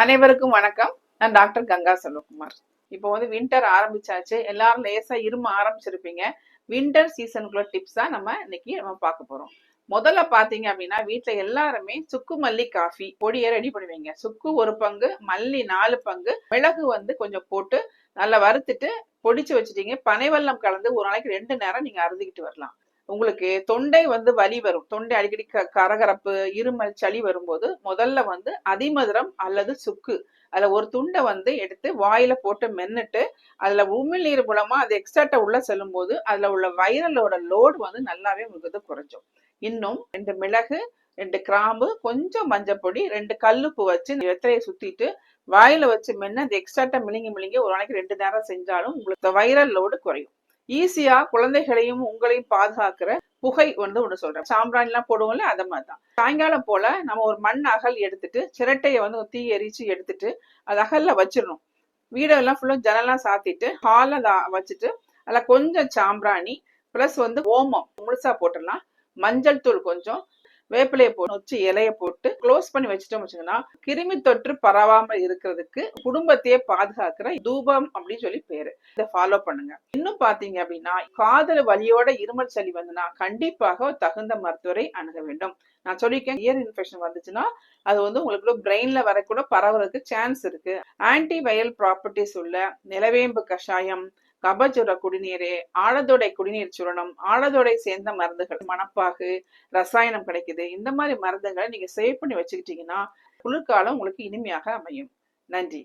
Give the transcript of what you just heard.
அனைவருக்கும் வணக்கம். நான் டாக்டர் கங்கா செல்வகுமார். இப்போ வின்டர் ஆரம்பிச்சாச்சு. எல்லாரும் லேசா இரும ஆரம்பிச்சிருப்பீங்க. வின்டர் சீசனுக்குள்ள டிப்ஸ் தான் நம்ம பார்க்க போறோம். முதல்ல பாத்தீங்க அப்படின்னா வீட்டுல எல்லாருமே சுக்கு மல்லி காஃபி பொடியை ரெடி பண்ணுவீங்க. சுக்கு 1 பங்கு, மல்லி 4 பங்கு, மிளகு கொஞ்சம் போட்டு நல்லா வறுத்துட்டு பொடிச்சு வச்சுட்டீங்க. பனைவெல்லம் கலந்து ஒரு நாளைக்கு 2 நேரம் நீங்க அருந்திக்கிட்டு வரலாம். உங்களுக்கு தொண்டை வலி வரும், தொண்டை அடிக்கடி கரகரப்பு, இருமல், சளி வரும்போது முதல்ல அதிமதுரம் அல்லது சுக்கு அதுல ஒரு துண்டை எடுத்து வாயில போட்டு மென்னுட்டு அதுல உமிழ்நீர் மூலமா அது எக்ஸ்ட்ராக்டா உள்ள செல்லும் போது அதுல உள்ள வைரலோட லோடு நல்லாவே உங்களுக்கு குறைஞ்சும். இன்னும் 2 மிளகு, 2 கிராம்பு, கொஞ்சம் மஞ்சப்பொடி, 2 கல்லுப்பு வச்சு வெத்தலையை சுத்திட்டு வாயில வச்சு மென்னு அது எக்ஸ்ட்ராக்டா மிளிங்கி ஒரு நாளைக்கு 2 நேரம் செஞ்சாலும் உங்களுக்கு வைரல் லோடு குறையும். ஈஸியா குழந்தைகளையும் உங்களையும் பாதுகாக்கிற புகை ஒண்ணு சொல்றேன். சாம்பிராணி எல்லாம் போடுவோம்ல, அத மாதிரிதான். சாயங்காலம் போல நம்ம ஒரு மண் அகல் எடுத்துட்டு சிரட்டையை தீ எரிச்சு எடுத்துட்டு அது அகல்ல வச்சிடணும். வீடெல்லாம் ஃபுல்லா ஜன்னல்லாம் சாத்திட்டு ஹால்ல வச்சுட்டு அதுல கொஞ்சம் சாம்பிராணி பிளஸ் ஓமம் முழுசா போட்டுடலாம். மஞ்சள் தூள் கொஞ்சம், வேப்பிலையை போட்டு வச்சு இலைய போட்டு க்ளோஸ் பண்ணி வச்சுட்டோம் வச்சுங்கன்னா கிருமி தொற்று பரவாமல் இருக்கிறதுக்கு குடும்பத்தையே பாதுகாக்கிற தூபம் அப்படின்னு சொல்லி பேரு. இதை ஃபாலோ பண்ணுங்க. இன்னும் பாத்தீங்க அப்படின்னா காதல் வலியோட இருமல் சளி வந்துன்னா கண்டிப்பாக தகுந்த மருத்துவரை அணுக வேண்டும். நான் சொல்லியிருக்கேன், இயர் இன்ஃபெக்ஷன் வந்துச்சுன்னா அது உங்களுக்கு பிரெயின்ல வர கூட பரவறதுக்கு சான்ஸ் இருக்கு. ஆன்டி வைரல் ப்ராப்பர்ட்டிஸ் உள்ள நிலவேம்பு கஷாயம், கபஜுர குடிநீர், ஆழதோடை குடிநீர் சூரணம், ஆழதோடை சேர்ந்த மருந்துகள், மணப்பாகு, ரசாயனம் கிடைக்குது. இந்த மாதிரி மருந்துகளை நீங்க சேவ் பண்ணி வச்சுக்கிட்டீங்கன்னா குளிர்காலம் உங்களுக்கு இனிமையாக அமையும். நன்றி.